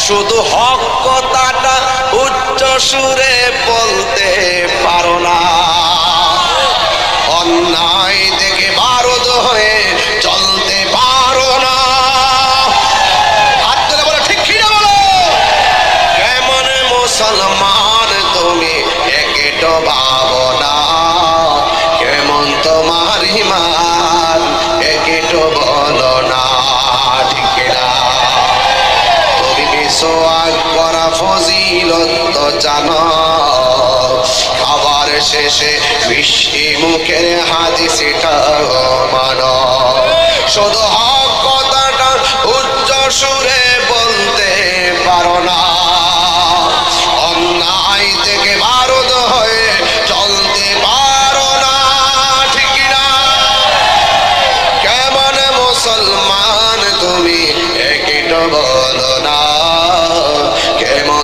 শুধু হক কথাটা উচ্চ সুরে বলতে পারো না, অন্যায় থেকে বারুদ হয়ে চলতে পারো না। হাত তুলে বলো ঠিক কিনা বলো। কেমন মুসলমান তুমি একেটো ভাবো না, কেমন তোমার ঈমান একেটো বলো না, ঠিক কিনা? তুমি মিসওয়াক করা ফজিলত তো জানো, খাবার শেষে মিষ্টি মুখের হাদিসটা মানো। শুধু